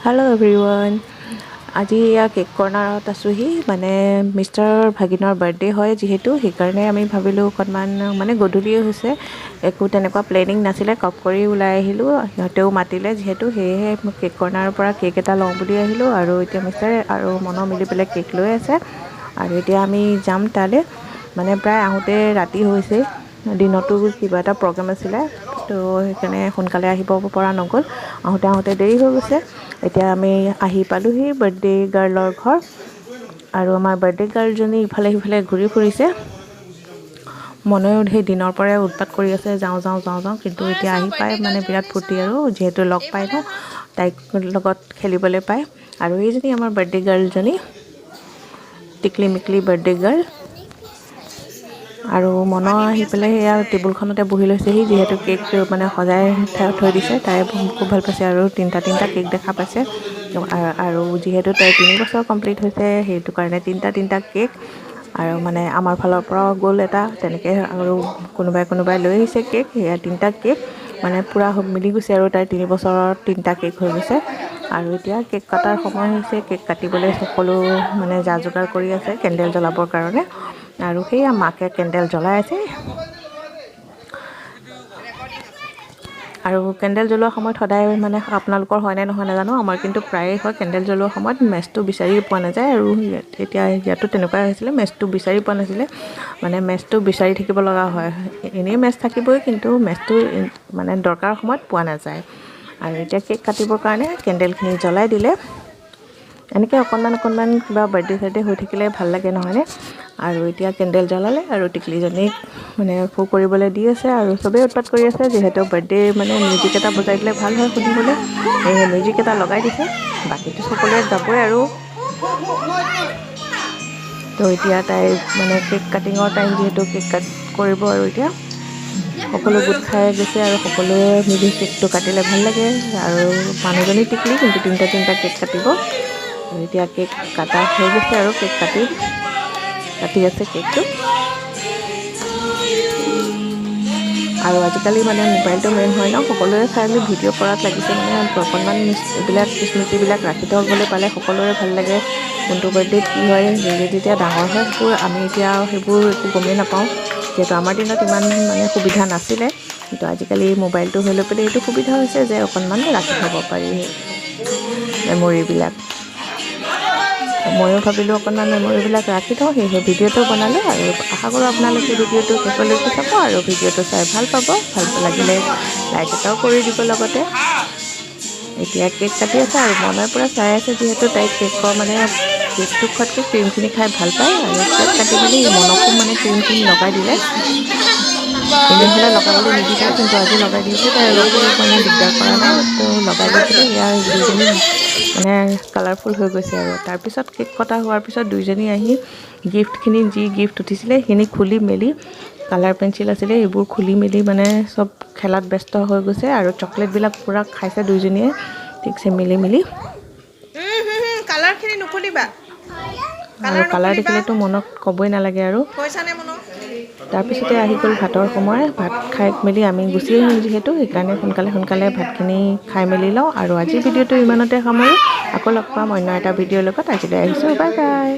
Hello everyone. আজি cake কৰ্নাৰত আছোহি মানে mister ভাগিনৰ birthday হয় যিহেতু সেইকাৰণে আমি ভাবিলোঁ অকণমান মানে গধূলিয়ে হৈছে একো তেনেকুৱা প্লেনিং নাছিলে কপ কৰি ওলাই আহিলোঁ সিহঁতেও মাতিলে যিহেতু সেয়েহে কেক কৰ্নাৰৰ পৰা কেক এটা লওঁ বুলি আহিলোঁ আৰু এতিয়া মিষ্টাৰ আৰু মনৰ মিলি পেলাই কেক লৈ আছে আৰু এতিয়া আমি যাম তালৈ মানে প্ৰায় আহোঁতে ৰাতি হৈছে দিনতো কিবা এটা প্ৰগ্ৰেম আছিলে তো সেইকাৰণে সোনকালে আহিব পৰা নগ'ল আহোঁতে দেৰি হৈ গৈছে এতিয়া আমি আহি পালোহি বাৰ্থডে গাৰ্লৰ ঘৰ আৰু আমাৰ বাৰ্থডে গাৰ্লজনী ইফালে সিফালে ঘূৰি ফুৰিছে মনেও সেই দিনৰ পৰাই উৎপাত কৰি আছে যাওঁ কিন্তু এতিয়া আহি পাই মানে বিৰাট ফূৰ্তি আৰু যিহেতু লগ পাই ন তাইক লগত খেলিবলৈ পায় আৰু এইজনী আমাৰ বাৰ্থডে গাৰ্লজনী টিকলি মিকলি বাৰ্থডে গাৰ্ল আৰু মনৰ আহি পেলাই সেয়া টেবুলখনতে বহি লৈছেহি যিহেতু কেক মানে সজাই থৈ দিছে তাই খুব ভাল পাইছে আৰু তিনিটা কেক দেখা পাইছে আৰু যিহেতু তাই 3 বছৰ কমপ্লিট হৈছে সেইটো কাৰণে তিনিটা কেক আৰু মানে আমাৰ ফালৰ পৰাও গ'ল এটা তেনেকৈ আৰু কোনোবাই লৈ আহিছে কেক সেয়া 3টা কেক মানে পূৰা মিলি গৈছে আৰু তাই 3 বছৰত 3টা কেক হৈ গৈছে আৰু এতিয়া কেক কটাৰ সময় হৈছে কেক কাটিবলৈ সকলো মানে যা যোগাৰ কৰি আছে কেণ্ডেল জ্বলাবৰ কাৰণে আৰু সেয়া মাকে কেণ্ডেল জ্বলাই আছে আৰু কেণ্ডেল জ্বলোৱাৰ সময়ত সদায় মানে আপোনালোকৰ হয়নে নহয় নাজানো আমাৰ কিন্তু প্ৰায়ে হয় কেণ্ডেল জ্বলোৱাৰ সময়ত মেচটো বিচাৰি পোৱা নাযায় আৰু এতিয়া ইয়াতো তেনেকুৱাই হৈছিলে মেচটো বিচাৰি পোৱা নাছিলে মানে মেচটো বিচাৰি থাকিব লগা হয় এনেই মেচ থাকিবই কিন্তু মেচটো মানে দৰকাৰ সময়ত পোৱা নাযায় আৰু এতিয়া কেক কাটিবৰ কাৰণে কেণ্ডেলখিনি জ্বলাই দিলে এনেকৈ অকণমান কিবা বাৰ্থডে হৈ থাকিলে ভাল লাগে নহয়নে আৰু এতিয়া কেণ্ডেল জ্বলালে আৰু টিকলিজনীক মানে ফু কৰিবলৈ দি আছে আৰু চবেই উৎপাত কৰি আছে যিহেতু বাৰ্থডে মানে মিউজিক এটা বজাই দিলে ভাল হয় শুনিবলৈ সেয়েহে মিউজিক এটা লগাই দিছে বাকীটো সকলোৱে গাবই আৰু তো এতিয়া তাই মানে কেক কাটিঙৰ টাইম যিহেতু কেক কাট কৰিব আৰু এতিয়া সকলো গোট খাই গৈছে আৰু সকলোৱে মিলি কেকটো কাটিলে ভাল লাগে আৰু মানুহজনী টিকলি কিন্তু তিনিটা কেক কাটিব আৰু এতিয়া কেক কাটা হৈ গৈছে আৰু কেক কাটি আছে কেকটো আৰু আজিকালি মানে মোবাইলটো মেইন হয় ন সকলোৱে চাই ভিডিঅ' কৰাত লাগিছে মানে অকণমান এইবিলাক স্মৃতিবিলাক ৰাখি থ'বলৈ পালে সকলোৰে ভাল লাগে কোনটো বাৰ্থডেত কি হয় যেতিয়া ডাঙৰ হয় আমি এতিয়া সেইবোৰ একো গমেই নাপাওঁ যিহেতু আমাৰ দিনত ইমান মানে সুবিধা নাছিলে কিন্তু আজিকালি মোবাইলটো হৈ লৈ পেলাই এইটো সুবিধা হৈছে যে অকণমান ৰাখি থ'ব পাৰি মেমৰিবিলাক ময়ো ভাবিলোঁ অকণমান মেমৰিবিলাক ৰাখি থওঁ সেয়েহে ভিডিঅ'টো বনালোঁ আৰু আশা কৰোঁ আপোনালোকে ভিডিঅ'টো শেষলৈকে চাব আৰু ভিডিঅ'টো চাই ভাল পাব ভাল লাগিলে লাইক এটাও কৰি দিব লগতে এতিয়া কেক কাটি আছে আৰু মনৰ পৰা চাই আছে যিহেতু তাইক কেকটো খোৱাতকৈ ক্ৰীমখিনি খাই ভাল পায় আৰু কেক কাটি মেলি মনকো মানে ক্ৰীম লগাই দিলে এনেই হ'লে লগাবলৈ নিবিচাৰে কিন্তু আজি লগাই দিছে তাই অলপো মানে দিগদাৰ কৰা নাই তো লগাই দি পেলাই ইয়াৰ দুইজনী মানে কালাৰফুল হৈ গৈছে আৰু তাৰপিছত কেক কটা হোৱাৰ পিছত দুইজনী আহি গিফ্টখিনি যি গিফ্ট উঠিছিলে সেইখিনি খুলি মেলি কালাৰ পেঞ্চিল আছিলে সেইবোৰ খুলি মেলি মানে চব খেলাত ব্যস্ত হৈ গৈছে আৰু চকলেটবিলাক পূৰা খাইছে দুইজনীয়ে ঠিকছে মিলি কালাৰখিনি নুখুলিবা আৰু কালাৰ দেখিলেতো মনত ক'বই নালাগে আৰু তাৰপিছতে আহি গ'ল ভাতৰ সময় ভাত খাই মেলি আমি গুচি আহিম যিহেতু সেইকাৰণে সোনকালে ভাতখিনি খাই মেলি লওঁ আৰু আজিৰ ভিডিঅ'টো ইমানতে সামৰোঁ আকৌ লগ পাম অন্য এটা ভিডিঅ'ৰ লগত আজিলৈ আহিছোঁ বাই বাই